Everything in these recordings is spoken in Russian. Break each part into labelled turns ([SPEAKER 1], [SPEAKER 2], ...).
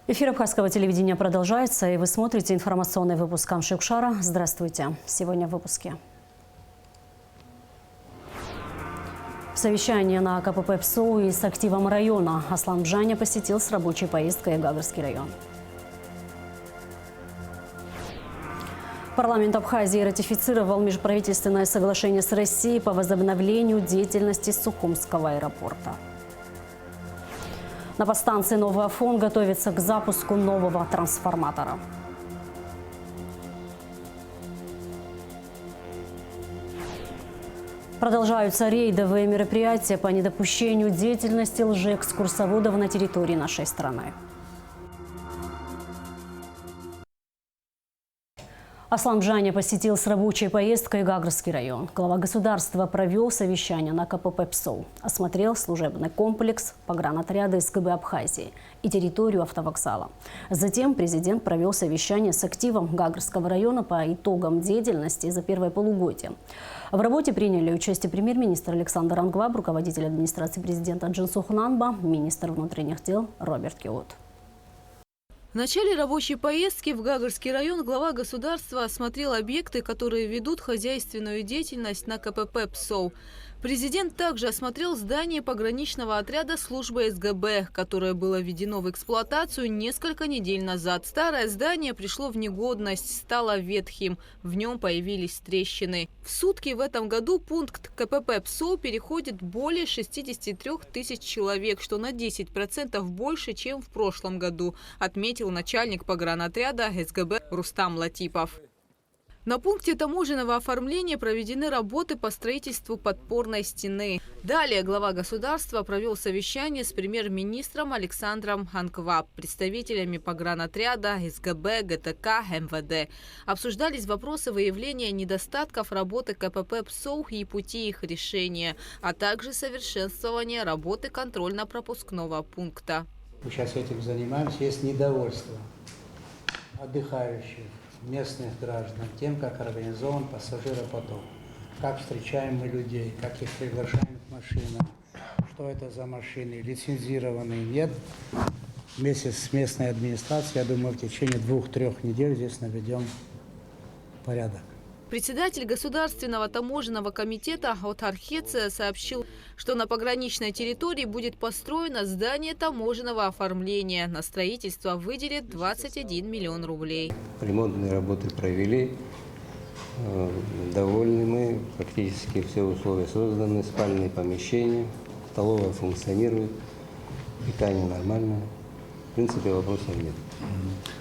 [SPEAKER 1] Эфир Абхазского телевидения продолжается, и вы смотрите информационный выпуск Камши-Укшара. Здравствуйте. Сегодня в выпуске. Совещание на КПП ПСОУ и с активом района. Аслан Бжаня посетил с рабочей поездкой Гагарский район. Парламент Абхазии ратифицировал межправительственное соглашение с Россией по возобновлению деятельности Сухумского аэропорта. На подстанции Новый Афон готовится к запуску нового трансформатора. Продолжаются рейдовые мероприятия по недопущению деятельности лжеэкскурсоводов на территории нашей страны. Аслан Бжаня посетил с рабочей поездкой Гагарский район. Глава государства провел совещание на КПП ПСОУ, осмотрел служебный комплекс, погранотряда СКБ Абхазии и территорию автовокзала. Затем президент провел совещание с активом Гагарского района по итогам деятельности за первое полугодие. В работе приняли участие премьер-министр Александр Ангваб, руководитель администрации президента Джинсух Нанба, министр внутренних дел Роберт Киот.
[SPEAKER 2] В начале рабочей поездки в Гагарский район глава государства осмотрел объекты, которые ведут хозяйственную деятельность на КПП ПСОУ. Президент также осмотрел здание пограничного отряда службы СГБ, которое было введено в эксплуатацию несколько недель назад. Старое здание пришло в негодность, стало ветхим, в нем появились трещины. В сутки в этом году пункт КПП ПСОУ переходит более 63 тысяч человек, что на 10% больше, чем в прошлом году, отметил начальник погранотряда СГБ Рустам Латипов. На пункте таможенного оформления проведены работы по строительству подпорной стены. Далее глава государства провел совещание с премьер-министром Александром Ангваб, представителями погранотряда, СГБ, ГТК, МВД. Обсуждались вопросы выявления недостатков работы КПП ПСОУ и пути их решения, а также совершенствования работы контрольно-пропускного пункта.
[SPEAKER 3] Мы сейчас этим занимаемся. Есть недовольство отдыхающих, местных граждан тем, как организован пассажиропоток, как встречаем мы людей, как их приглашаем к машинам, что это за машины, лицензированные, нет. Вместе с местной администрацией, я думаю, в течение 2-3 недель здесь наведем порядок.
[SPEAKER 2] Председатель Государственного таможенного комитета Отар Хеце сообщил, что на пограничной территории будет построено здание таможенного оформления. На строительство выделят 21 миллион рублей.
[SPEAKER 4] Ремонтные работы провели. Довольны мы. Практически все условия созданы. Спальные помещения, столовая функционирует, питание нормальное. В принципе, вопросов нет.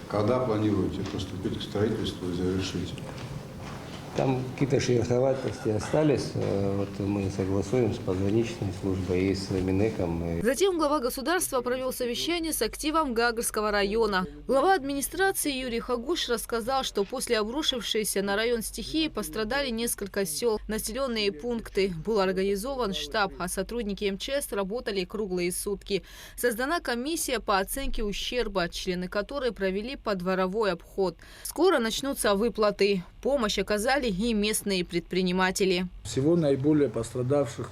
[SPEAKER 5] Когда планируете приступить к строительству и завершить?
[SPEAKER 4] Там какие-то шероховатости остались. Вот мы согласуем с пограничной службой и с Минэком.
[SPEAKER 2] Затем глава государства провел совещание с активом Гагарского района. Глава администрации Юрий Хагуш рассказал, что после обрушившейся на район стихии пострадали несколько сел, населенные пункты. Был организован штаб, а сотрудники МЧС работали круглые сутки. Создана комиссия по оценке ущерба, члены которой провели подворовой обход. Скоро начнутся выплаты. Помощь оказали и местные предприниматели.
[SPEAKER 6] Всего наиболее пострадавших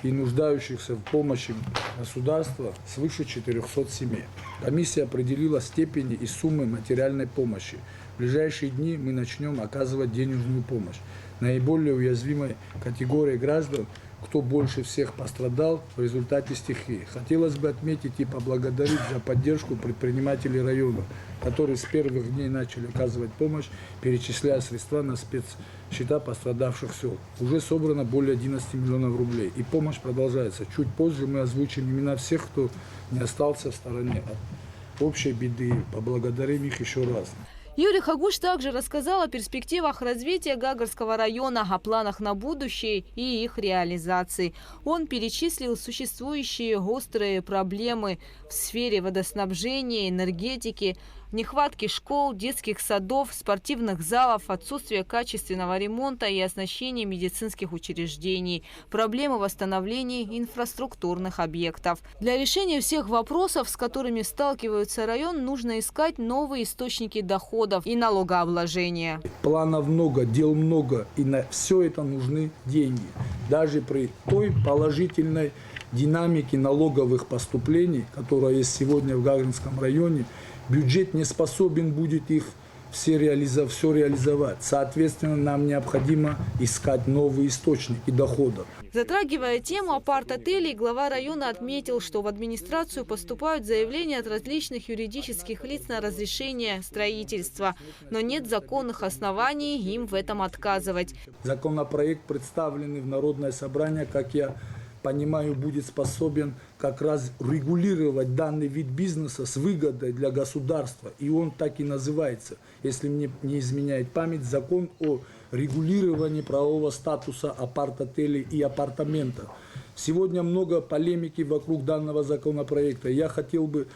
[SPEAKER 6] и нуждающихся в помощи государства свыше 400 семей. Комиссия определила степени и суммы материальной помощи. В ближайшие дни мы начнем оказывать денежную помощь наиболее уязвимой категории граждан, кто больше всех пострадал в результате стихии. Хотелось бы отметить и поблагодарить за поддержку предпринимателей района, которые с первых дней начали оказывать помощь, перечисляя средства на спецсчета пострадавших сел. Уже собрано более 11 миллионов рублей, и помощь продолжается. Чуть позже мы озвучим имена всех, кто не остался в стороне от общей беды. Поблагодарим их еще раз.
[SPEAKER 2] Юрий Хагуш также рассказал о перспективах развития Гагарского района, о планах на будущее и их реализации. Он перечислил существующие острые проблемы в сфере водоснабжения, энергетики, нехватки школ, детских садов, спортивных залов, отсутствие качественного ремонта и оснащения медицинских учреждений, проблемы восстановления инфраструктурных объектов. Для решения всех вопросов, с которыми сталкивается район, нужно искать новые источники доходов и налогообложения.
[SPEAKER 6] Планов много, дел много, и на все это нужны деньги. Даже при той положительной динамики налоговых поступлений, которая есть сегодня в Гагаринском районе, бюджет не способен будет их все реализовать. Соответственно, нам необходимо искать новые источники доходов.
[SPEAKER 2] Затрагивая тему апарт-отелей, глава района отметил, что в администрацию поступают заявления от различных юридических лиц на разрешение строительства, но нет законных оснований им в этом отказывать.
[SPEAKER 6] Законопроект, представленный в Народное собрание, как я понимаю, будет способен как раз регулировать данный вид бизнеса с выгодой для государства. И он так и называется, если мне не изменяет память, закон о регулировании правового статуса апарт-отелей и апартаментов. Сегодня много полемики вокруг данного законопроекта. Я хотел бы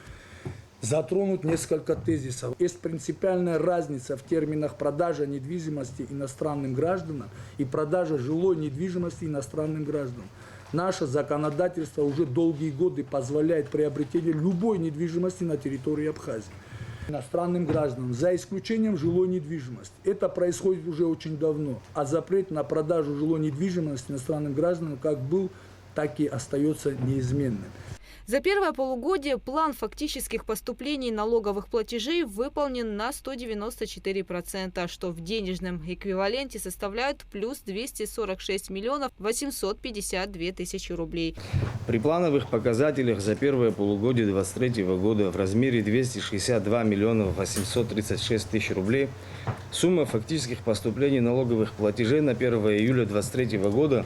[SPEAKER 6] затронуть несколько тезисов. Есть принципиальная разница в терминах продажа недвижимости иностранным гражданам и продажа жилой недвижимости иностранным гражданам. Наше законодательство уже долгие годы позволяет приобретение любой недвижимости на территории Абхазии иностранным гражданам, за исключением жилой недвижимости. Это происходит уже очень давно. А запрет на продажу жилой недвижимости иностранным гражданам как был, так и остается неизменным.
[SPEAKER 2] За первое полугодие план фактических поступлений налоговых платежей выполнен на 194%, что в денежном эквиваленте составляет плюс 246 миллионов 852 тысячи рублей.
[SPEAKER 7] При плановых показателях за первое полугодие 2023 года в размере 262 миллиона 836 тысяч рублей сумма фактических поступлений налоговых платежей на 1 июля 2023 года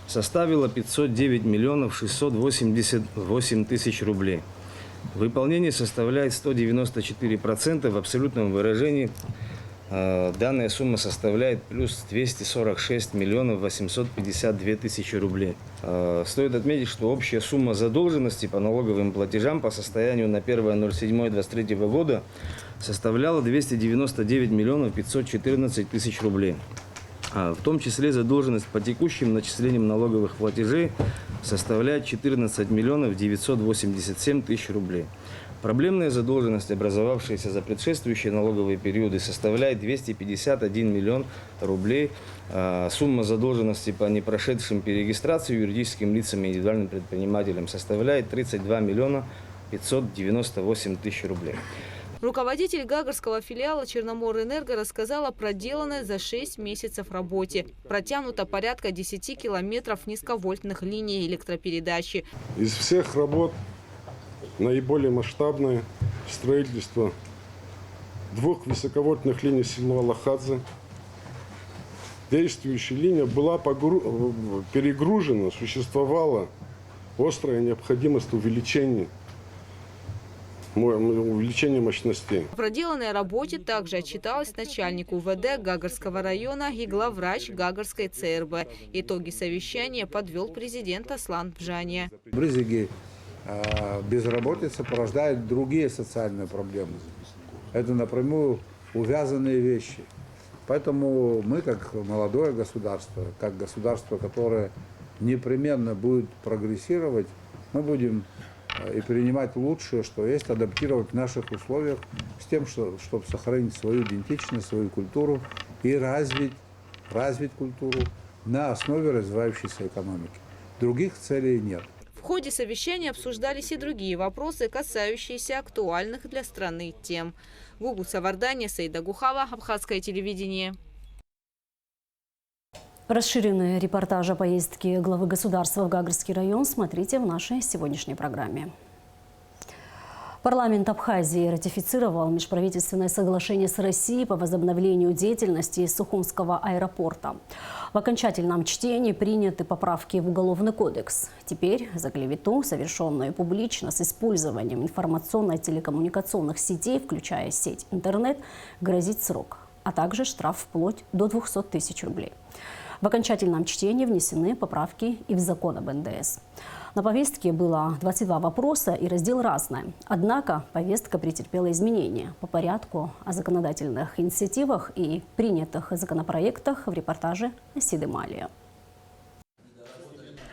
[SPEAKER 7] составила 509 миллионов 688 тысяч рублей. Выполнение составляет 194%, в абсолютном выражении данная сумма составляет плюс 246 миллионов 852 тысячи рублей. Стоит отметить, что общая сумма задолженности по налоговым платежам по состоянию на 1.07.23 года составляла 299 миллионов 514 тысяч рублей. В том числе задолженность по текущим начислениям налоговых платежей составляет 14 миллионов 987 тысяч рублей. Проблемная задолженность, образовавшаяся за предшествующие налоговые периоды, составляет 251 миллион рублей. Сумма задолженности по непрошедшим перерегистрацию юридическим лицам и индивидуальным предпринимателям составляет 32 миллиона 598 тысяч рублей.
[SPEAKER 2] Руководитель гагарского филиала «Черноморэнерго» рассказал о проделанной за 6 месяцев работе. Протянуто порядка 10 километров низковольтных линий электропередачи.
[SPEAKER 8] Из всех работ наиболее масштабное строительство 2 высоковольтных линий село Алахадзе. Действующая линия была перегружена, существовала острая необходимость увеличения мощностей.
[SPEAKER 2] В проделанной работе также отчиталась начальник УВД Гагарского района и главврач Гагарской ЦРБ. Итоги совещания подвел президент Аслан Бжания.
[SPEAKER 9] В Брызиге безработица порождает другие социальные проблемы. Это напрямую увязанные вещи. Поэтому мы, как молодое государство, как государство, которое непременно будет прогрессировать, мы будем и принимать лучшее, что есть, адаптировать в наших условиях с тем, чтобы сохранить свою идентичность, свою культуру и развить культуру на основе развивающейся экономики. Других целей нет.
[SPEAKER 2] В ходе совещания обсуждались и другие вопросы, касающиеся актуальных для страны тем. Гугу Савардания, Саида Гухава, Абхазское телевидение.
[SPEAKER 1] Расширенный репортаж о поездке главы государства в Гагарский район смотрите в нашей сегодняшней программе. Парламент Абхазии ратифицировал межправительственное соглашение с Россией по возобновлению деятельности Сухумского аэропорта. В окончательном чтении приняты поправки в Уголовный кодекс. Теперь за клевету, совершенную публично с использованием информационно-телекоммуникационных сетей, включая сеть интернет, грозит срок, а также штраф вплоть до 200 тысяч рублей. В окончательном чтении внесены поправки и в закон об НДС. На повестке было 22 вопроса и раздел «Разное». Однако повестка претерпела изменения. По порядку о законодательных инициативах и принятых законопроектах в репортаже Сиды Малия.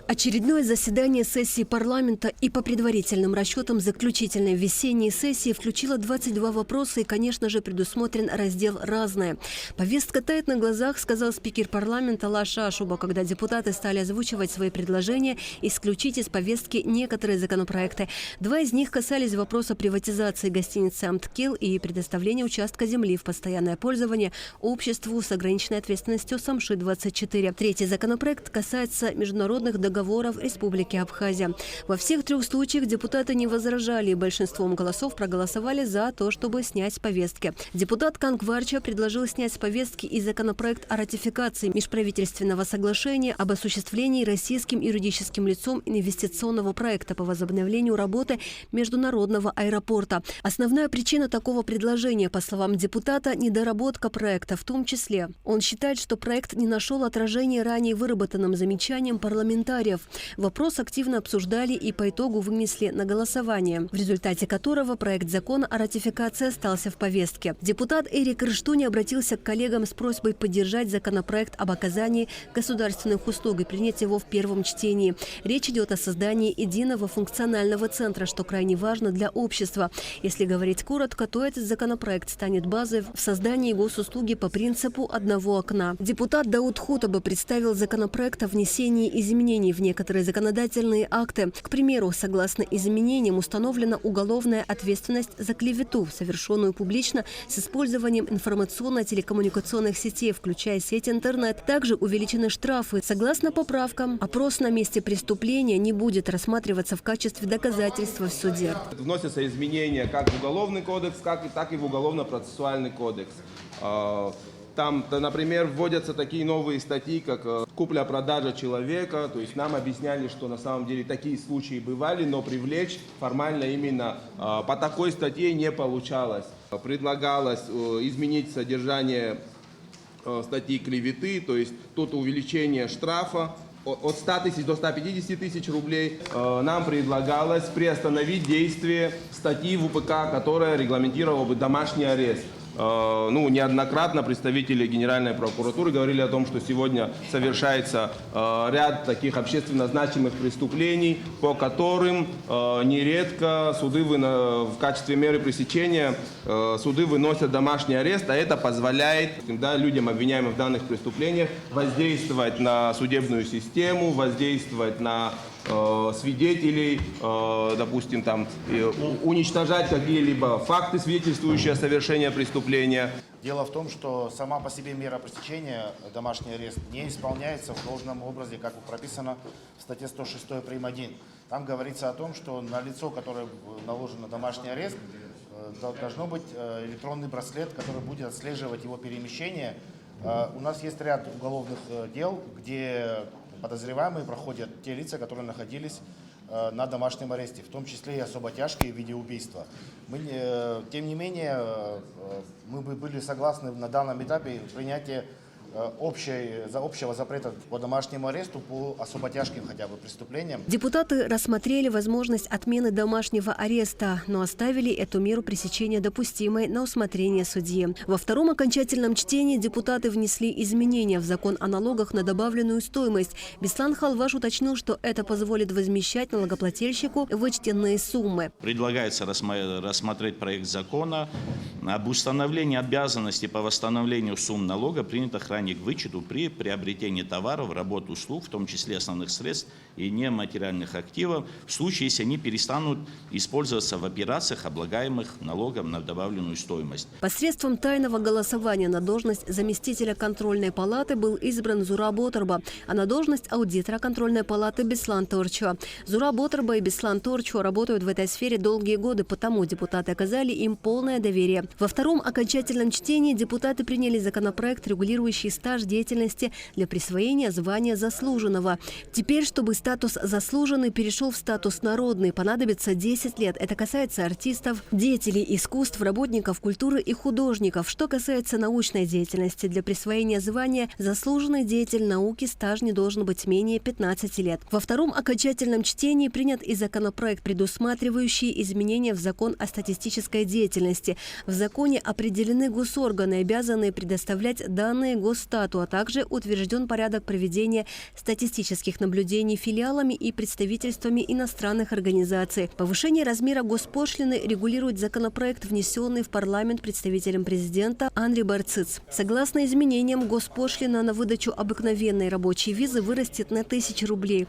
[SPEAKER 10] Очередное заседание сессии парламента и по предварительным расчетам заключительной весенней сессии включило 22 вопроса и, конечно же, предусмотрен раздел «Разное». Повестка тает на глазах, сказал спикер парламента Лаша Ашуба, когда депутаты стали озвучивать свои предложения исключить из повестки некоторые законопроекты. Два из них касались вопроса приватизации гостиницы «Амткел» и предоставления участка земли в постоянное пользование обществу с ограниченной ответственностью «Самши-24». Третий законопроект касается международных договоров Республики Абхазия. Во всех трех случаях депутаты не возражали и большинством голосов проголосовали за то, чтобы снять с повестки. Депутат Кангварча предложил снять с повестки и законопроект о ратификации межправительственного соглашения об осуществлении российским юридическим лицом инвестиционного проекта по возобновлению работы международного аэропорта. Основная причина такого предложения, по словам депутата, недоработка проекта, в том числе. Он считает, что проект не нашел отражения ранее выработанным замечанием парламентариев. Вопрос активно обсуждали и по итогу вынесли на голосование, в результате которого проект закона о ратификации остался в повестке. Депутат Эрик Рыштуни обратился к коллегам с просьбой поддержать законопроект об оказании государственных услуг и принять его в первом чтении. Речь идет о создании единого функционального центра, что крайне важно для общества. Если говорить коротко, то этот законопроект станет базой в создании госуслуги по принципу одного окна. Депутат Дауд Хутаба представил законопроект о внесении изменений в некоторые законодательные акты. К примеру, согласно изменениям установлена уголовная ответственность за клевету, совершенную публично с использованием информационно-телекоммуникационных сетей, включая сеть интернет. Также увеличены штрафы. Согласно поправкам, опрос на месте преступления не будет рассматриваться в качестве доказательства в суде.
[SPEAKER 11] Вносятся изменения как в Уголовный кодекс, так и в Уголовно-процессуальный кодекс. Там, например, вводятся такие новые статьи, как купля-продажа человека. То есть нам объясняли, что на самом деле такие случаи бывали, но привлечь формально именно по такой статье не получалось. Предлагалось изменить содержание статьи клеветы, то есть тут увеличение штрафа от 100 тысяч до 150 тысяч рублей. Нам предлагалось приостановить действие статьи в УПК, которая регламентировала бы домашний арест. Неоднократно представители Генеральной прокуратуры говорили о том, что сегодня совершается ряд таких общественно значимых преступлений, по которым нередко суды в качестве меры пресечения суды выносят домашний арест, а это позволяет людям, обвиняемым в данных преступлениях, воздействовать на судебную систему, воздействовать на свидетелей, допустим, уничтожать какие-либо факты, свидетельствующие о совершении преступления.
[SPEAKER 12] Дело в том, что сама по себе мера пресечения, домашний арест, не исполняется в должном образе, как прописано в статье 106 прим. 1. Там говорится о том, что на лицо, которое наложен домашний арест, должно быть электронный браслет, который будет отслеживать его перемещение. У нас есть ряд уголовных дел, где подозреваемые проходят те лица, которые находились на домашнем аресте, в том числе и особо тяжкие в виде убийства. Тем не менее, мы бы были согласны на данном этапе принятия общего запрета по домашнему аресту по особо тяжким хотя бы преступлениям.
[SPEAKER 10] Депутаты рассмотрели возможность отмены домашнего ареста, но оставили эту меру пресечения допустимой на усмотрение судьи. Во втором окончательном чтении депутаты внесли изменения в закон о налогах на добавленную стоимость. Беслан Халваш уточнил, что это позволит возмещать налогоплательщику вычтенные суммы.
[SPEAKER 13] Предлагается рассмотреть проект закона об установлении обязанности по восстановлению сумм налога, принятых ранее к вычету при приобретении товаров, работ, услуг, в том числе основных средств и нематериальных активов, в случае, если они перестанут использоваться в операциях, облагаемых налогом на добавленную стоимость.
[SPEAKER 10] Посредством тайного голосования на должность заместителя контрольной палаты был избран Зураб Отарба, а на должность аудитора контрольной палаты Беслан Торчо. Зураб Отарба и Беслан Торчо работают в этой сфере долгие годы, потому депутаты оказали им полное доверие. Во втором окончательном чтении депутаты приняли законопроект, регулирующий стаж деятельности для присвоения звания заслуженного. Теперь, чтобы статус заслуженный перешел в статус народный, понадобится 10 лет. Это касается артистов, деятелей искусств, работников культуры и художников. Что касается научной деятельности, для присвоения звания заслуженный деятель науки стаж не должен быть менее 15 лет. Во втором окончательном чтении принят и законопроект, предусматривающий изменения в закон о статистической деятельности. В законе определены госорганы, обязанные предоставлять данные государственные Росстату, а также утвержден порядок проведения статистических наблюдений филиалами и представительствами иностранных организаций. Повышение размера госпошлины регулирует законопроект, внесенный в парламент представителем президента Анри Барциц. Согласно изменениям, госпошлина на выдачу обыкновенной рабочей визы вырастет на 1000 рублей.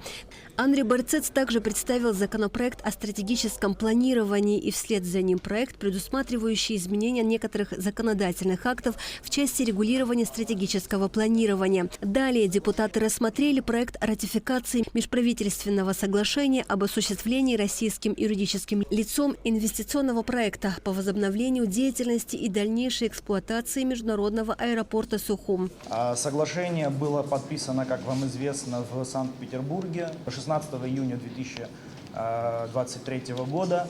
[SPEAKER 10] Анри Барциц также представил законопроект о стратегическом планировании и вслед за ним проект, предусматривающий изменения некоторых законодательных актов в части регулирования стратегического планирования. Далее депутаты рассмотрели проект о ратификации межправительственного соглашения об осуществлении российским юридическим лицом инвестиционного проекта по возобновлению деятельности и дальнейшей эксплуатации международного аэропорта Сухум.
[SPEAKER 14] Соглашение было подписано, как вам известно, в Санкт-Петербурге 16 июня 2023 года.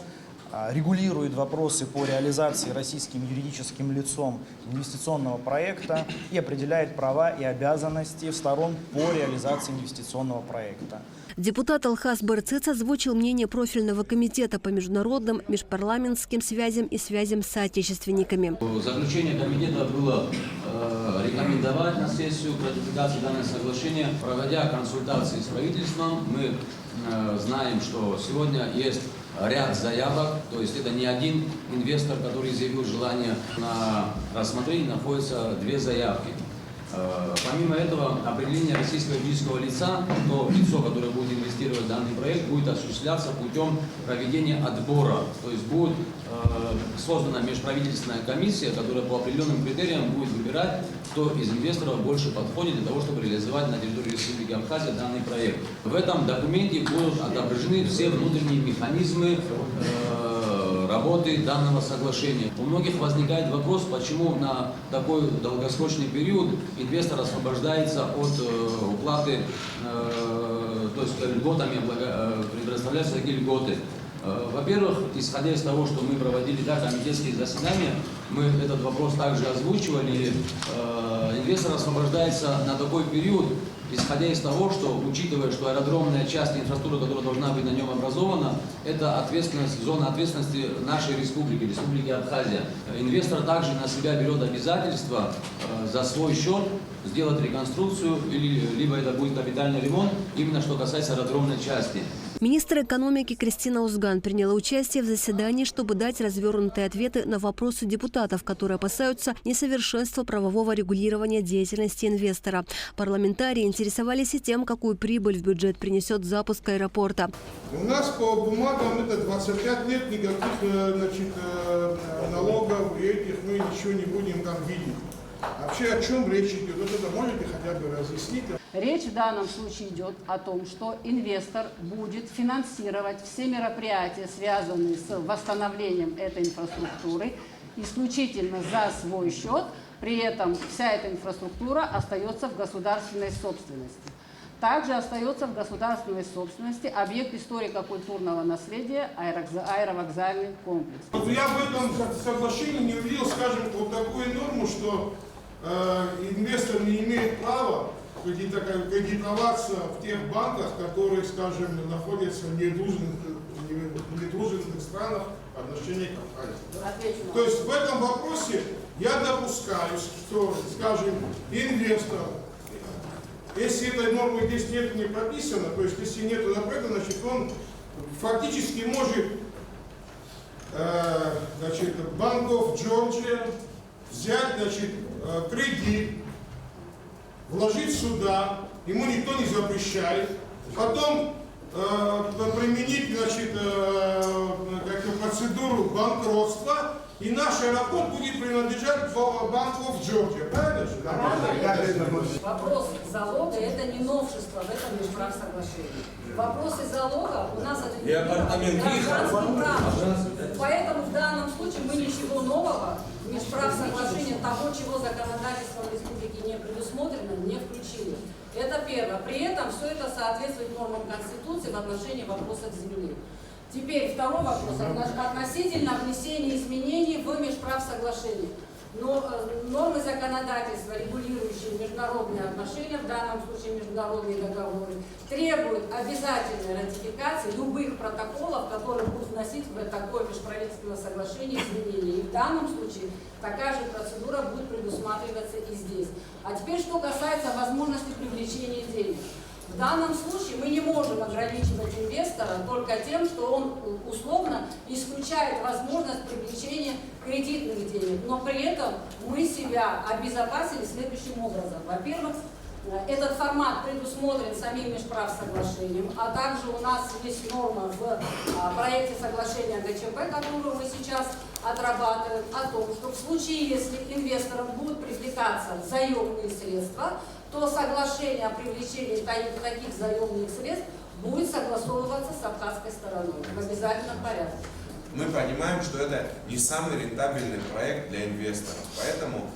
[SPEAKER 14] Регулирует вопросы по реализации российским юридическим лицом инвестиционного проекта и определяет права и обязанности сторон по реализации инвестиционного проекта.
[SPEAKER 10] Депутат Алхас Барциц озвучил мнение профильного комитета по международным межпарламентским связям и связям с соотечественниками.
[SPEAKER 15] Заключение комитета было рекомендовать на сессию к ратификации данного соглашения. Проводя консультации с правительством, мы знаем, что сегодня есть ряд заявок, то есть это не один инвестор, который заявил желание на рассмотрение, находится 2 заявки. Помимо этого, определение российского юридического лица, то лицо, которое будет инвестировать в данный проект, будет осуществляться путем проведения отбора. То есть будет создана межправительственная комиссия, которая по определенным критериям будет выбирать, кто из инвесторов больше подходит для того, чтобы реализовать на территории Республики Абхазия данный проект. В этом документе будут отображены все внутренние механизмы работы данного соглашения. У многих возникает вопрос, почему на такой долгосрочный период инвестор освобождается от уплаты, то есть льготами предоставляются такие льготы. Во-первых, исходя из того, что мы проводили комитетские заседания, мы этот вопрос также озвучивали. Инвестор освобождается на такой период, исходя из того, что, учитывая, что аэродромная часть инфраструктуры, которая должна быть на нем образована, это зона ответственности нашей республики, Республики Абхазия. Инвестор также на себя берет обязательство за свой счет сделать реконструкцию, либо это будет капитальный ремонт, именно что касается аэродромной части.
[SPEAKER 10] Министр экономики Кристина Узган приняла участие в заседании, чтобы дать развернутые ответы на вопросы депутатов, которые опасаются несовершенства правового регулирования деятельности инвестора. Парламентарии интересовались и тем, какую прибыль в бюджет принесет запуск аэропорта.
[SPEAKER 16] У нас по бумагам это 25 лет никаких налогов и этих мы ничего не будем там видеть. Вообще о чем речь идет? Вот это можете хотя бы разъяснить?
[SPEAKER 17] Речь в данном случае идет о том, что инвестор будет финансировать все мероприятия, связанные с восстановлением этой инфраструктуры, исключительно за свой счет. При этом вся эта инфраструктура остается в государственной собственности. Также остается в государственной собственности объект историко-культурного наследия аэровокзальный комплекс.
[SPEAKER 16] Вот я в этом соглашении не увидел, скажем, вот такую норму, что инвестор не имеет права кредитоваться в тех банках, которые, скажем, находятся в недружественных странах по отношению к Абхазии. То есть в этом вопросе я допускаю, что, скажем, инвестор, если этой нормы здесь нет, не прописано, то есть если нет запрета, значит он фактически может Bank of Georgia взять кредит, вложить сюда, ему никто не запрещает, потом применить процедуру банкротства, и наш аэропорт будет принадлежать Bank of Georgia. Правильно же?
[SPEAKER 18] Вопрос залога – это не новшество в этом межправсоглашении. Вопросы залога у нас это гражданским правом. Поэтому в данном случае мы ничего нового в межправсоглашение того, чего законодательством республики не предусмотрено, не включили. Это первое. При этом все это соответствует нормам Конституции в отношении вопросов земли. Теперь второй вопрос относительно внесения изменений в межправсоглашение. Но нормы законодательства, регулирующие международные отношения, в данном случае международные договоры, требуют обязательной ратификации любых протоколов, которые будут вносить в такое межправительственное соглашение изменения. И в данном случае такая же процедура будет предусматриваться и здесь. А теперь, что касается возможности привлечения денег. В данном случае мы не можем ограничивать инвестора только тем, что он условно исключает возможность привлечения кредитных денег. Но при этом мы себя обезопасили следующим образом. Во-первых, этот формат предусмотрен самим межправсоглашением, а также у нас есть норма в проекте соглашения ГЧП, которую мы сейчас отрабатываем, о том, что в случае, если инвесторам будут привлекаться заемные средства, то соглашение о привлечении таких заемных средств будет согласовываться с абхазской стороной в обязательном порядке.
[SPEAKER 19] Мы понимаем, что это не самый рентабельный проект для инвесторов, поэтому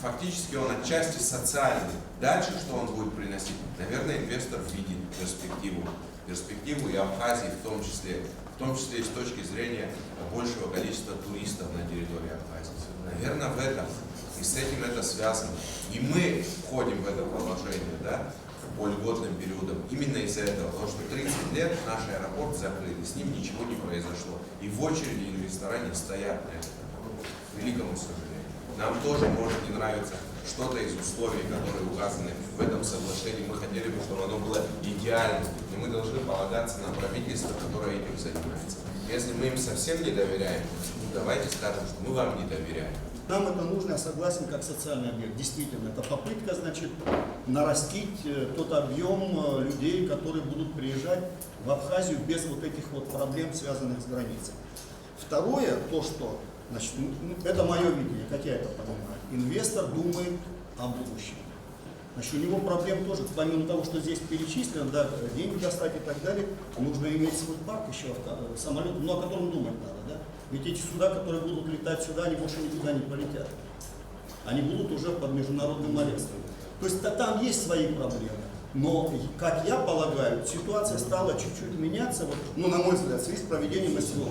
[SPEAKER 19] фактически он отчасти социальный. Дальше что он будет приносить? Наверное, инвестор видит перспективу и Абхазии в том числе и с точки зрения большего количества туристов на территории Абхазии. Наверное, в этом. И с этим это связано. И мы входим в это положение, да, по льготным периодам именно из-за этого, потому что 30 лет наш аэропорт закрыт, и с ним ничего не произошло. И в очереди инвестора не стоят на это, к великому сожалению. Нам тоже может не нравиться что-то из условий, которые указаны в этом соглашении. Мы хотели бы, чтобы оно было идеальным, но мы должны полагаться на правительство, которое этим занимается. Если мы им совсем не доверяем, давайте скажем, что мы вам не доверяем.
[SPEAKER 20] Нам это нужно, я согласен, как социальный объект. Действительно, это попытка, значит, нарастить тот объем людей, которые будут приезжать в Абхазию без вот этих вот проблем, связанных с границей. Второе, то, что, значит, это мое видение, как я это понимаю. Инвестор думает о будущем. Значит, у него проблем тоже, помимо того, что здесь перечислено, да, деньги достать и так далее, нужно иметь свой парк еще, самолет, но о котором думать надо, да? Ведь эти суда, которые будут летать сюда, они больше никуда не полетят. Они будут уже под международным арестом. То есть там есть свои проблемы. Но, как я полагаю, ситуация стала чуть-чуть меняться, вот, ну, на мой взгляд, в связи с проведением СВО.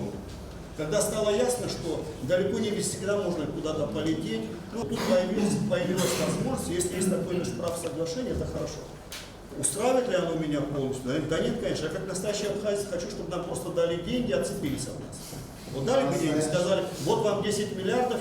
[SPEAKER 20] Когда стало ясно, что далеко не всегда можно куда-то полететь, ну, тут появилась возможность, если есть такое межправсоглашение, это хорошо. Устраивает ли оно меня полностью? Да нет, конечно. Я как настоящий абхазец хочу, чтобы нам просто дали деньги и отцепились от нас. Вот дали бы деньги, сказали, вот вам 10 миллиардов,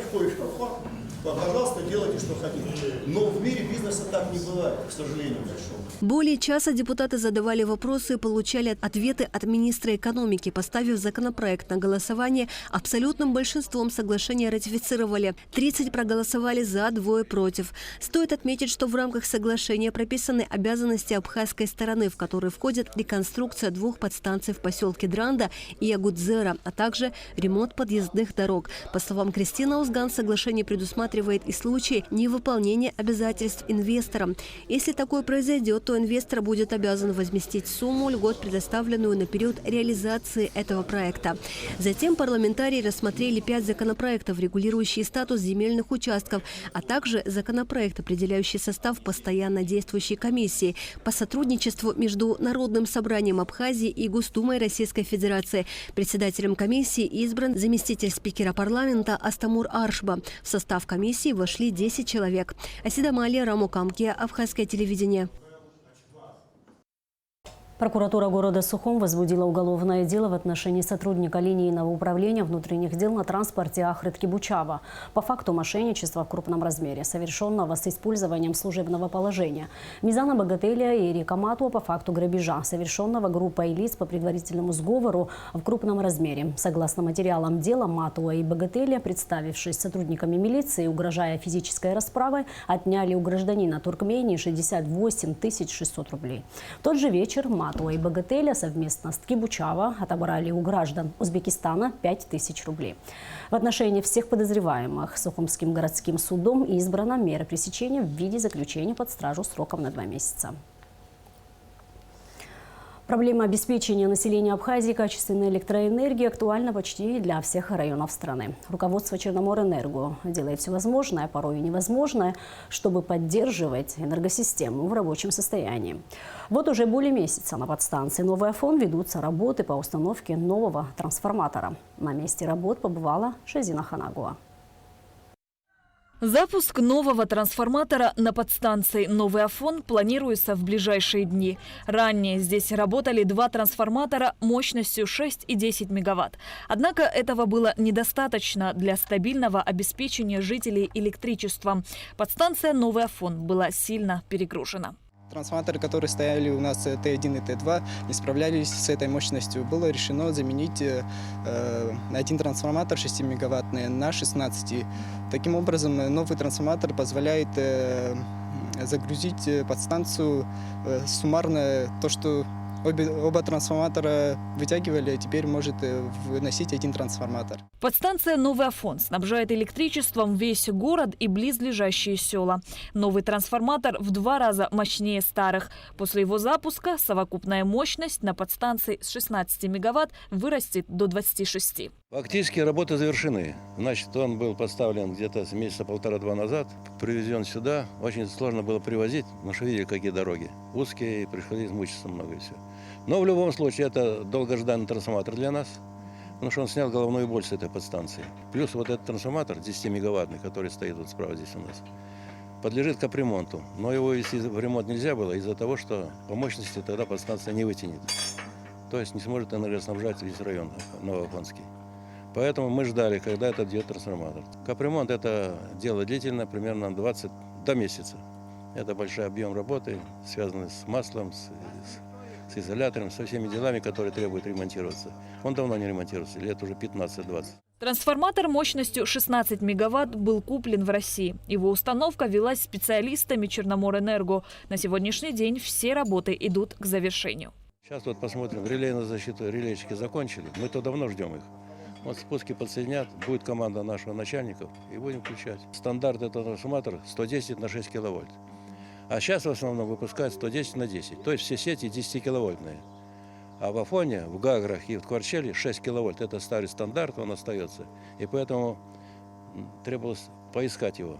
[SPEAKER 20] пожалуйста, делайте, что хотите. Но в мире бизнеса так не бывает, к сожалению, большому.
[SPEAKER 10] Более часа депутаты задавали вопросы и получали ответы от министра экономики. Поставив законопроект на голосование, абсолютным большинством соглашения ратифицировали. 30 проголосовали за, 2 против. Стоит отметить, что в рамках соглашения прописаны обязанности абхазской стороны, в которые входят реконструкция 2 подстанций в поселке Дранда и Агудзера, а также ремонт подъездных дорог. По словам Кристины Узган, соглашение предусматривает и случаи невыполнения обязательств инвесторам. Если такое произойдет, то инвестор будет обязан возместить сумму льгот, предоставленную на период реализации этого проекта. Затем парламентарии рассмотрели 5 законопроектов, регулирующие статус земельных участков, а также законопроект, определяющий состав постоянно действующей комиссии по сотрудничеству между Народным собранием Абхазии и Госдумой Российской Федерации. Председателем комиссии избран заместитель спикера парламента Астамур Аршба. В состав комиссии вошли 10 человек. Асида Малия, Раму Камке, Абхазское телевидение.
[SPEAKER 1] Прокуратура города Сухум возбудила уголовное дело в отношении сотрудника линейного управления внутренних дел на транспорте Ахрид Кибучава по факту мошенничества в крупном размере, совершенного с использованием служебного положения. Мизана Богателя и Эрика Матуа по факту грабежа, совершенного группой лиц по предварительному сговору в крупном размере. Согласно материалам дела, Матуа и Богателя, представившись сотрудниками милиции, угрожая физической расправой, отняли у гражданина Туркмении 68 600 рублей. В тот же вечер Матуа и Богателя совместно с Кибучава отобрали у граждан Узбекистана 5000 рублей. В отношении всех подозреваемых Сухумским городским судом избрана мера пресечения в виде заключения под стражу сроком на 2 месяца. Проблема обеспечения населения Абхазии качественной электроэнергией актуальна почти для всех районов страны. Руководство Черноморэнерго делает все возможное, порой и невозможное, чтобы поддерживать энергосистему в рабочем состоянии. Вот уже более месяца на подстанции «Новый Афон» ведутся работы по установке нового трансформатора. На месте работ побывала Шазина Ханагуа.
[SPEAKER 2] Запуск нового трансформатора на подстанции «Новый Афон» планируется в ближайшие дни. Ранее здесь работали 2 трансформатора мощностью 6 и 10 мегаватт. Однако этого было недостаточно для стабильного обеспечения жителей электричеством. Подстанция «Новый Афон» была сильно перегружена.
[SPEAKER 21] Трансформаторы, которые стояли у нас Т1 и Т2, не справлялись с этой мощностью. Было решено заменить один трансформатор 6-мегаваттный на 16. Таким образом, новый трансформатор позволяет загрузить подстанцию суммарно то, что оба трансформатора вытягивали, а теперь может выносить один трансформатор.
[SPEAKER 2] Подстанция «Новый Афон» снабжает электричеством весь город и близлежащие села. Новый трансформатор в 2 раза мощнее старых. После его запуска совокупная мощность на подстанции с 16 мегаватт вырастет до 26.
[SPEAKER 22] Фактически работы завершены. Значит, он был поставлен где-то месяца 1,5-2 назад, привезен сюда. Очень сложно было привозить, потому что видели, какие дороги узкие, и пришлось мучиться много и все. Но в любом случае это долгожданный трансформатор для нас, потому что он снял головную боль с этой подстанции. Плюс вот этот трансформатор 10-мегаваттный, который стоит вот справа здесь у нас, подлежит капремонту. Но его вести в ремонт нельзя было из-за того, что по мощности тогда подстанция не вытянет. То есть не сможет энергоснабжать весь район Новоафонский. Поэтому мы ждали, когда это идет трансформатор. Капремонт – это дело длительное, примерно 20 до месяца. Это большой объем работы, связанный с маслом, с изолятором, со всеми делами, которые требуют ремонтироваться. Он давно не ремонтируется, лет уже 15-20.
[SPEAKER 2] Трансформатор мощностью 16 мегаватт был куплен в России. Его установка велась специалистами Черноморэнерго. На сегодняшний день все работы идут к завершению.
[SPEAKER 22] Сейчас вот посмотрим, релейную защиту, релейщики закончили, мы-то давно ждем их. Вот спуски подсоединят, будет команда нашего начальников и будем включать. Стандарт этого трансформатора 110 на 6 киловольт. А сейчас в основном выпускают 110 на 10. То есть все сети 10-киловольтные. А в Афоне, в Гаграх и в Кварчеле 6 киловольт. Это старый стандарт, он остается. И поэтому требовалось поискать его.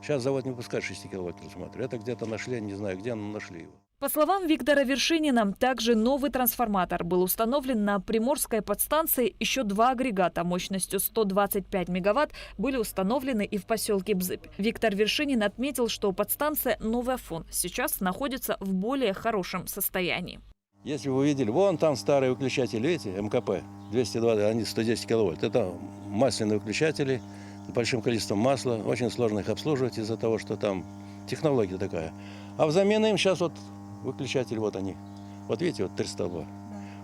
[SPEAKER 22] Сейчас завод не выпускает 6 киловольт трансформатор. Это где-то нашли, не знаю где, но нашли его.
[SPEAKER 2] По словам Виктора Вершинина, также новый трансформатор был установлен на Приморской подстанции. Еще 2 агрегата мощностью 125 мегаватт были установлены и в поселке Бзыбь. Виктор Вершинин отметил, что подстанция «Новый Афон» сейчас находится в более хорошем состоянии.
[SPEAKER 22] Если вы видели, вон там старые выключатели, видите, МКП 220, они 110 киловольт. Это масляные выключатели с большим количеством масла. Очень сложно их обслуживать из-за того, что там технология такая. А взамен им сейчас вот выключатели, вот они. Вот видите, вот 3 столба.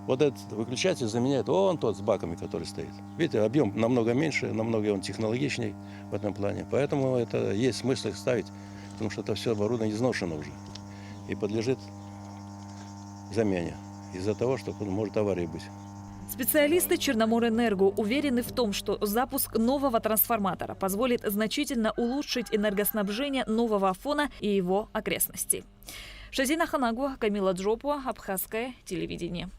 [SPEAKER 22] Вот этот выключатель заменяет вон тот с баками, который стоит. Видите, объем намного меньше, намного он технологичней в этом плане. Поэтому это есть смысл их ставить, потому что это все оборудование изношено уже и подлежит замене из-за того, что может авария быть.
[SPEAKER 2] Специалисты Черноморэнерго уверены в том, что запуск нового трансформатора позволит значительно улучшить энергоснабжение Нового Афона и его окрестностей. Шазина Ханагуа, Камила Джопуа, Абхазское телевидение.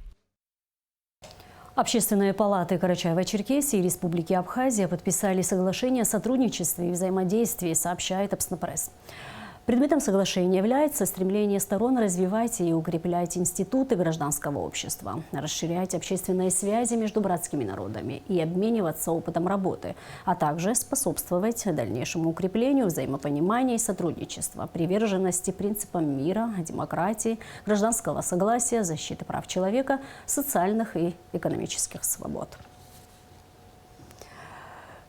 [SPEAKER 1] Общественные палаты Карачаево-Черкесии и Республики Абхазия подписали соглашение о сотрудничестве и взаимодействии, сообщает Апснапресс. Предметом соглашения является стремление сторон развивать и укреплять институты гражданского общества, расширять общественные связи между братскими народами и обмениваться опытом работы, а также способствовать дальнейшему укреплению взаимопонимания и сотрудничества, приверженности принципам мира, демократии, гражданского согласия, защиты прав человека, социальных и экономических свобод.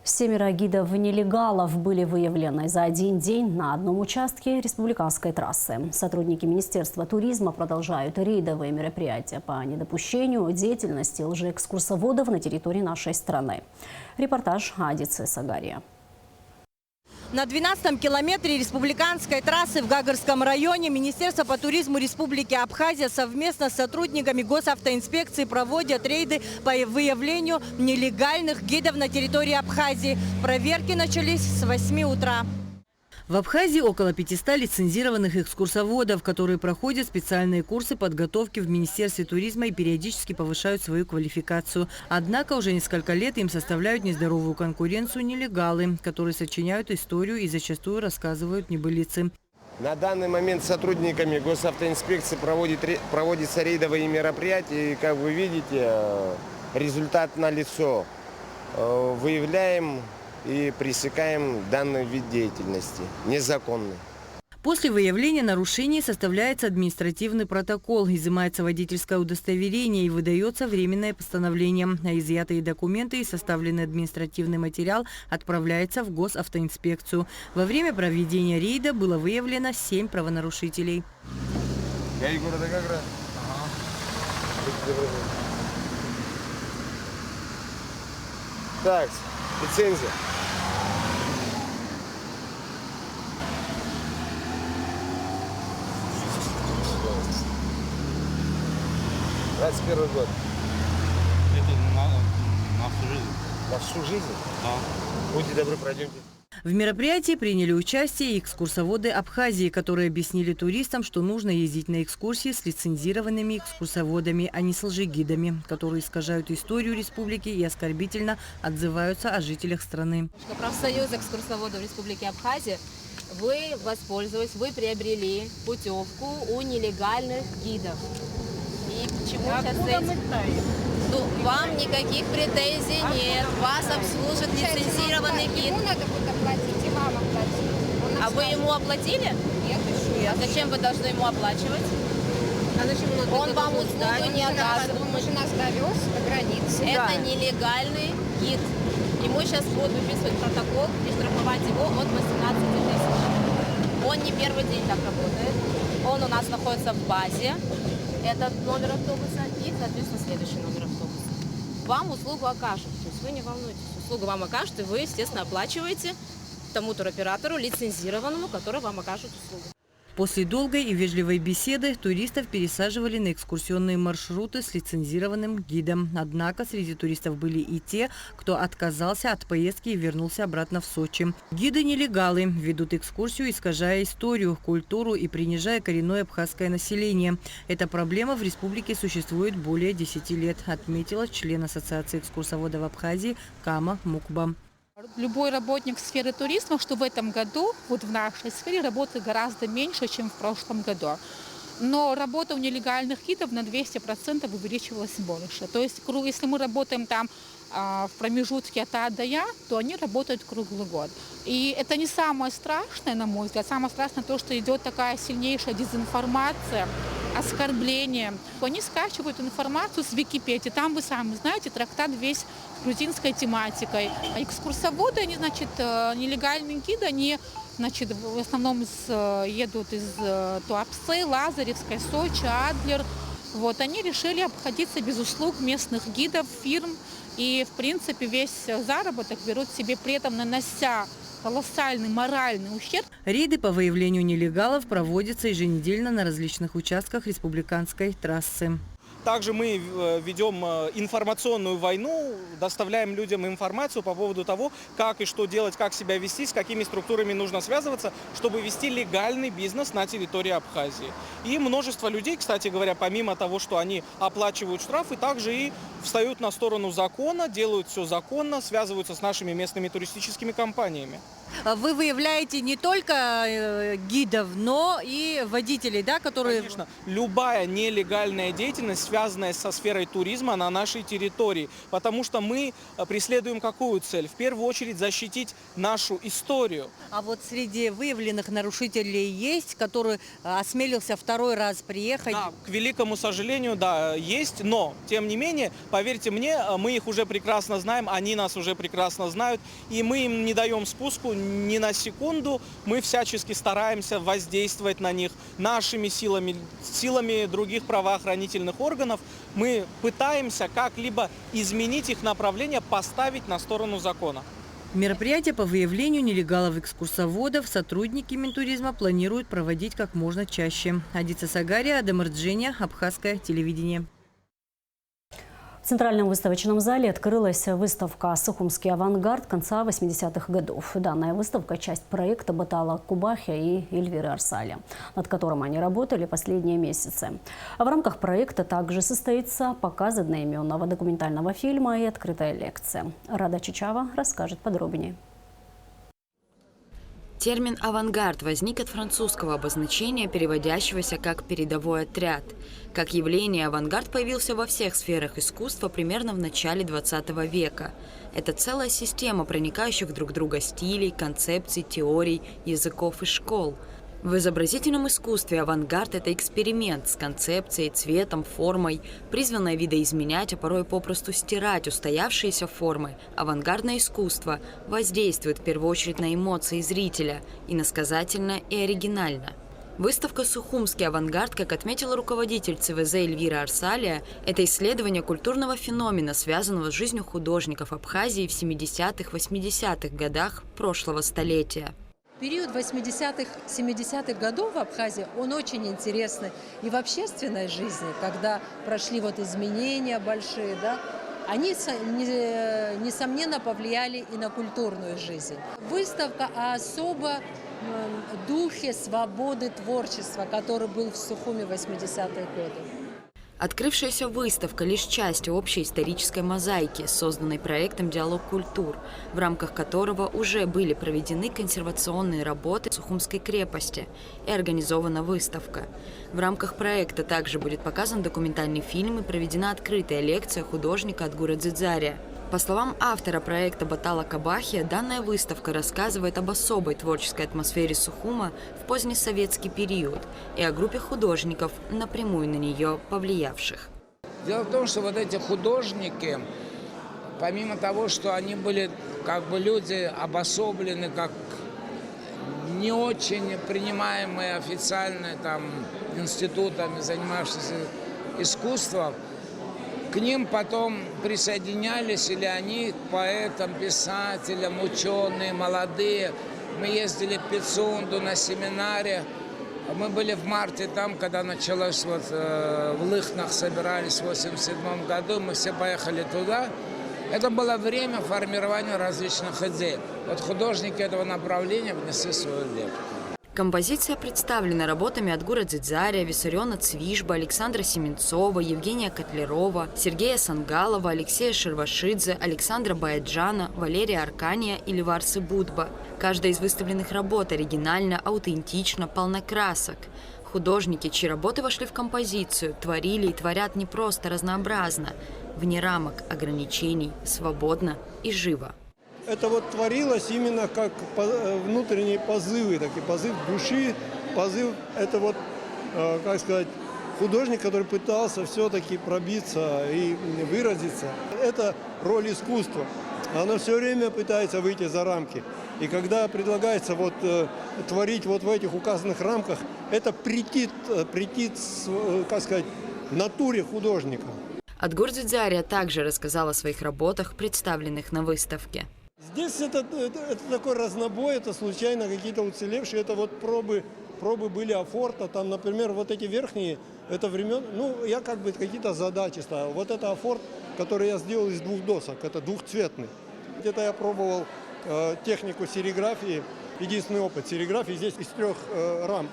[SPEAKER 1] 7 гидов-нелегалов были выявлены за один день на одном участке республиканской трассы. Сотрудники Министерства туризма продолжают рейдовые мероприятия по недопущению деятельности лжеэкскурсоводов на территории нашей страны. Репортаж Адицы Сагария.
[SPEAKER 23] На 12-м километре республиканской трассы в Гагарском районе Министерство по туризму Республики Абхазия совместно с сотрудниками госавтоинспекции проводят рейды по выявлению нелегальных гидов на территории Абхазии. Проверки начались с 8 утра.
[SPEAKER 24] В Абхазии около 500 лицензированных экскурсоводов, которые проходят специальные курсы подготовки в Министерстве туризма и периодически повышают свою квалификацию. Однако уже несколько лет им составляют нездоровую конкуренцию нелегалы, которые сочиняют историю и зачастую рассказывают небылицы.
[SPEAKER 25] На данный момент сотрудниками госавтоинспекции проводятся рейдовые мероприятия. И, как вы видите, результат налицо. Выявляем и пресекаем данный вид деятельности, незаконный.
[SPEAKER 24] После выявления нарушений составляется административный протокол, изымается водительское удостоверение и выдается временное постановление. А изъятые документы и составленный административный материал отправляется в госавтоинспекцию. Во время проведения рейда было выявлено 7 правонарушителей.
[SPEAKER 25] Так, лицензия. 21 год.
[SPEAKER 3] Это на всю жизнь.
[SPEAKER 25] На всю жизнь?
[SPEAKER 3] Да.
[SPEAKER 25] Будьте добры, пройдемте.
[SPEAKER 24] В мероприятии приняли участие экскурсоводы Абхазии, которые объяснили туристам, что нужно ездить на экскурсии с лицензированными экскурсоводами, а не с лжегидами, которые искажают историю республики и оскорбительно отзываются о жителях страны.
[SPEAKER 4] Профсоюз экскурсоводов Республики Абхазия, вы воспользовались, вы приобрели путевку у нелегальных гидов. И почему сейчас вам никаких претензий нет, вас обслужит лицензированный гид.
[SPEAKER 5] Ему надо будет оплатить, и вам оплатить.
[SPEAKER 4] А вы ему оплатили?
[SPEAKER 5] Нет, еще.
[SPEAKER 4] А зачем вы должны ему оплачивать?
[SPEAKER 5] А зачем
[SPEAKER 4] он вам услугу не оказывает.
[SPEAKER 5] Он же нас довез до границы.
[SPEAKER 4] Это нелегальный гид. Ему сейчас будут выписывать протокол и штрафовать его от 18 000. Он не первый день так работает. Он у нас находится в базе. Это номер автобуса и, соответственно, следующий номер автобуса. Вам услугу окажут, то есть вы не волнуйтесь. Услугу вам окажут, и вы, естественно, оплачиваете тому туроператору, лицензированному, который вам окажет услугу.
[SPEAKER 24] После долгой и вежливой беседы туристов пересаживали на экскурсионные маршруты с лицензированным гидом. Однако среди туристов были и те, кто отказался от поездки и вернулся обратно в Сочи. Гиды-нелегалы ведут экскурсию, искажая историю, культуру и принижая коренное абхазское население. Эта проблема в республике существует более 10 лет, отметила член Ассоциации экскурсоводов Абхазии Кама Мукба.
[SPEAKER 6] Любой работник сферы туризма, что в этом году, вот в нашей сфере, работает гораздо меньше, чем в прошлом году. Но работа у нелегальных гидов на 200% увеличивалась больше. То есть, если мы работаем там в промежутке от А до Я, то они работают круглый год. И это не самое страшное, на мой взгляд. Самое страшное то, что идет такая сильнейшая дезинформация, оскорбление. Они скачивают информацию с Википедии. Там, вы сами знаете, трактат весь грузинской тематикой. А экскурсоводы, они, значит, нелегальные гиды, они, значит, в основном едут из Туапсе, Лазаревской, Сочи, Адлер. Вот, они решили обходиться без услуг местных гидов, фирм. И, в принципе, весь заработок берут себе, при этом нанося колоссальный моральный ущерб.
[SPEAKER 24] Рейды по выявлению нелегалов проводятся еженедельно на различных участках республиканской трассы.
[SPEAKER 7] Также мы ведем информационную войну, доставляем людям информацию по поводу того, как и что делать, как себя вести, с какими структурами нужно связываться, чтобы вести легальный бизнес на территории Абхазии. И множество людей, кстати говоря, помимо того, что они оплачивают штрафы, также и встают на сторону закона, делают все законно, связываются с нашими местными туристическими компаниями.
[SPEAKER 24] Вы выявляете не только гидов, но и водителей, да, которые...
[SPEAKER 7] Конечно. Любая нелегальная деятельность, связанная со сферой туризма на нашей территории. Потому что мы преследуем какую цель? В первую очередь защитить нашу историю.
[SPEAKER 24] А вот среди выявленных нарушителей есть, который осмелился второй раз приехать?
[SPEAKER 7] Да, к великому сожалению, да, есть. Но, тем не менее, поверьте мне, мы их уже прекрасно знаем, они нас уже прекрасно знают. И мы им не даем спуску ни на секунду. Мы всячески стараемся воздействовать на них нашими силами, силами других правоохранительных органов. Мы пытаемся как-либо изменить их направление, поставить на сторону закона.
[SPEAKER 24] Мероприятия по выявлению нелегалов-экскурсоводов сотрудники Минтуризма планируют проводить как можно чаще. Адица Сагария, Адам Эрдженя, Абхазское телевидение.
[SPEAKER 1] В Центральном выставочном зале открылась выставка «Сухумский авангард» конца 80-х годов. Данная выставка – часть проекта Батала Кубахи и Эльвиры Арсаля, над которым они работали последние месяцы. А в рамках проекта также состоится показ одноименного документального фильма и открытая лекция. Рада Чичава расскажет подробнее.
[SPEAKER 8] Термин «авангард» возник от французского обозначения, переводящегося как «передовой отряд». Как явление, авангард появился во всех сферах искусства примерно в начале XX века. Это целая система проникающих друг в друга стилей, концепций, теорий, языков и школ. В изобразительном искусстве авангард – это эксперимент с концепцией, цветом, формой, призванное видоизменять, а порой попросту стирать устоявшиеся формы. Авангардное искусство воздействует в первую очередь на эмоции зрителя, иносказательно и оригинально. Выставка «Сухумский авангард», как отметила руководитель ЦВЗ Эльвира Арсалия, это исследование культурного феномена, связанного с жизнью художников Абхазии в 70-80-х годах прошлого столетия.
[SPEAKER 9] Период 80-х, 70-х годов в Абхазии, он очень интересный и в общественной жизни, когда прошли вот изменения большие, да, они, несомненно, повлияли и на культурную жизнь. Выставка о особо духе свободы творчества, который был в Сухуме в 80-е годы.
[SPEAKER 8] Открывшаяся выставка – лишь часть общей исторической мозаики, созданной проектом «Диалог культур», в рамках которого уже были проведены консервационные работы Сухумской крепости и организована выставка. В рамках проекта также будет показан документальный фильм и проведена открытая лекция художника Адгура Дзидзария. По словам автора проекта Батала Кабахия, данная выставка рассказывает об особой творческой атмосфере Сухума в позднесоветский период и о группе художников, напрямую на нее повлиявших.
[SPEAKER 11] Дело в том, что вот эти художники, помимо того, что они были как бы люди обособлены, как не очень принимаемые официально там институтами, занимавшиеся искусством, к ним потом присоединялись или они поэтам, писателям, ученые, молодые. Мы ездили в Пицунду на семинаре. Мы были в марте там, когда началось, вот в Лыхнах собирались в 1987 году. Мы все поехали туда. Это было время формирования различных идей. Вот художники этого направления внесли свою лепту.
[SPEAKER 8] Композиция представлена работами Адгура Дзидзария, Виссариона Цвижба, Александра Семенцова, Евгения Котлярова, Сергея Сангалова, Алексея Шервашидзе, Александра Баяджана, Валерия Аркания и Леварсы Будба. Каждая из выставленных работ оригинальна, аутентична, полна красок. Художники, чьи работы вошли в композицию, творили и творят не просто разнообразно, вне рамок, ограничений, свободно и живо.
[SPEAKER 12] Это вот творилось именно как внутренние позывы, такие позыв души, позыв, это вот, как сказать, художник, который пытался все-таки пробиться и выразиться. Это роль искусства. Оно все время пытается выйти за рамки. И когда предлагается вот творить вот в этих указанных рамках, это претит, как сказать, натуре художника.
[SPEAKER 8] Адгур Дзидзария также рассказал о своих работах, представленных на выставке.
[SPEAKER 12] Здесь это такой разнобой, это случайно какие-то уцелевшие, это вот пробы были афорта, там, например, вот эти верхние, это времен, ну, я как бы какие-то задачи ставил. Вот это афорт, который я сделал из 2 досок, это двухцветный. Где-то я пробовал технику сериграфии, единственный опыт сериграфии, здесь из 3 рам,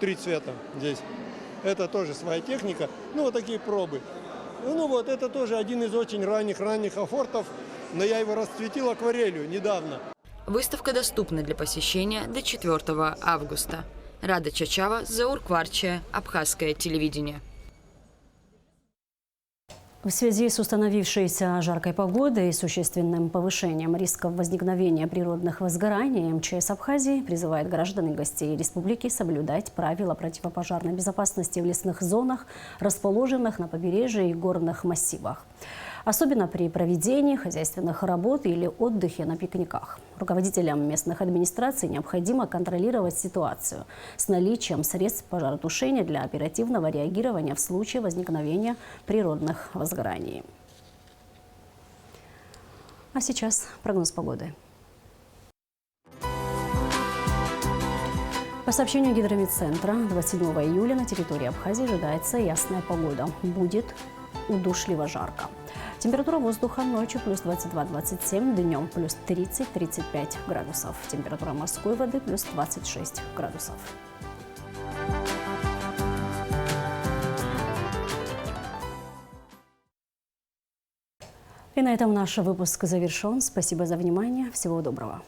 [SPEAKER 12] 3 цвета здесь. Это тоже своя техника, ну, вот такие пробы. Ну, вот, это тоже один из очень ранних афортов. Но я его расцветил акварелью недавно.
[SPEAKER 8] Выставка доступна для посещения до 4 августа. Рада Чачава, Заур Кварчия, Абхазское телевидение.
[SPEAKER 1] В связи с установившейся жаркой погодой и существенным повышением рисков возникновения природных возгораний, МЧС Абхазии призывает граждан и гостей республики соблюдать правила противопожарной безопасности в лесных зонах, расположенных на побережье и горных массивах. Особенно при проведении хозяйственных работ или отдыхе на пикниках. Руководителям местных администраций необходимо контролировать ситуацию с наличием средств пожаротушения для оперативного реагирования в случае возникновения природных возгораний. А сейчас прогноз погоды. По сообщению Гидрометцентра, 27 июля на территории Абхазии ожидается ясная погода. Будет удушливо жарко. Температура воздуха ночью плюс 22-27, днем плюс 30-35 градусов. Температура морской воды плюс 26 градусов. И на этом наш выпуск завершен. Спасибо за внимание. Всего доброго.